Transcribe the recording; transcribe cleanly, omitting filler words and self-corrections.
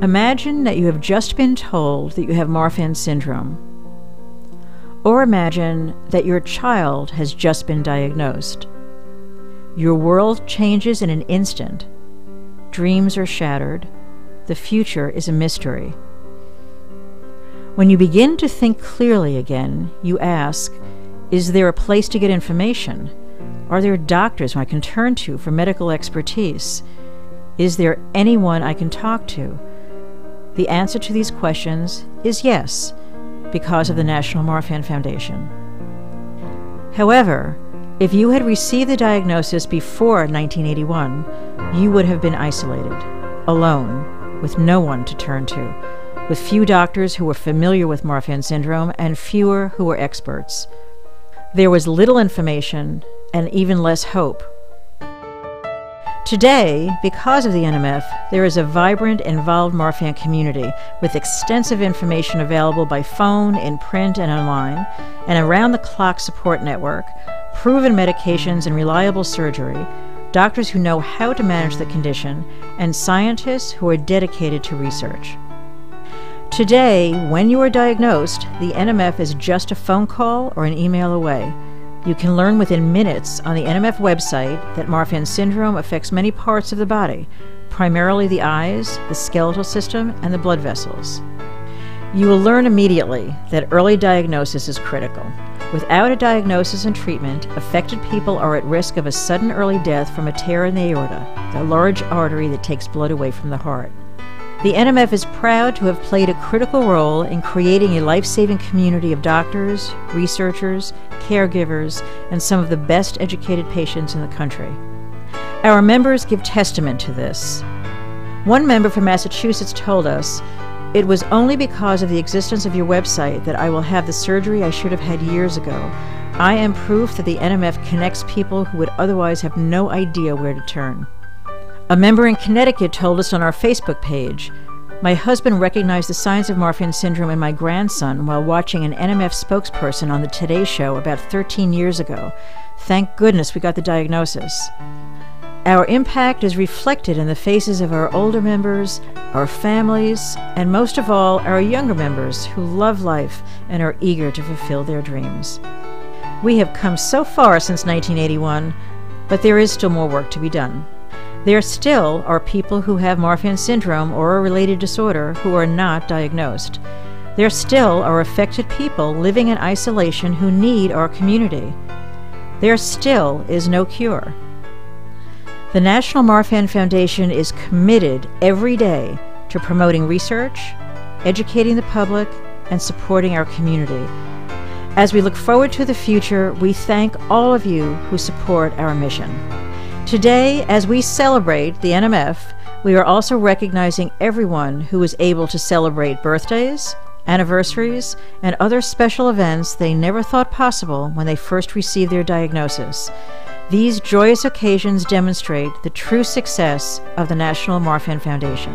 Imagine that you have just been told that you have Marfan syndrome. Or imagine that your child has just been diagnosed. Your world changes in an instant. Dreams are shattered. The future is a mystery. When you begin to think clearly again, you ask, is there a place to get information? Are there doctors I can turn to for medical expertise? Is there anyone I can talk to? The answer to these questions is yes, because of the National Marfan Foundation. However, if you had received the diagnosis before 1981, you would have been isolated, alone, with no one to turn to, with few doctors who were familiar with Marfan syndrome and fewer who were experts. There was little information and even less hope. Today, because of the NMF, there is a vibrant, involved Marfan community with extensive information available by phone, in print, and online, an around-the-clock support network, proven medications and reliable surgery, doctors who know how to manage the condition, and scientists who are dedicated to research. Today, when you are diagnosed, the NMF is just a phone call or an email away. You can learn within minutes on the NMF website that Marfan syndrome affects many parts of the body, primarily the eyes, the skeletal system, and the blood vessels. You will learn immediately that early diagnosis is critical. Without a diagnosis and treatment, affected people are at risk of a sudden early death from a tear in the aorta, the large artery that takes blood away from the heart. The NMF is proud to have played a critical role in creating a life-saving community of doctors, researchers, caregivers, and some of the best educated patients in the country. Our members give testament to this. One member from Massachusetts told us, "It was only because of the existence of your website that I will have the surgery I should have had years ago. I am proof that the NMF connects people who would otherwise have no idea where to turn." A member in Connecticut told us on our Facebook page, "My husband recognized the signs of Marfan syndrome in my grandson while watching an NMF spokesperson on the Today Show about 13 years ago. Thank goodness we got the diagnosis." Our impact is reflected in the faces of our older members, our families, and most of all, our younger members who love life and are eager to fulfill their dreams. We have come so far since 1981, but there is still more work to be done. There still are people who have Marfan syndrome or a related disorder who are not diagnosed. There still are affected people living in isolation who need our community. There still is no cure. The National Marfan Foundation is committed every day to promoting research, educating the public, and supporting our community. As we look forward to the future, we thank all of you who support our mission. Today, as we celebrate the NMF, we are also recognizing everyone who is able to celebrate birthdays, anniversaries, and other special events they never thought possible when they first received their diagnosis. These joyous occasions demonstrate the true success of the National Marfan Foundation.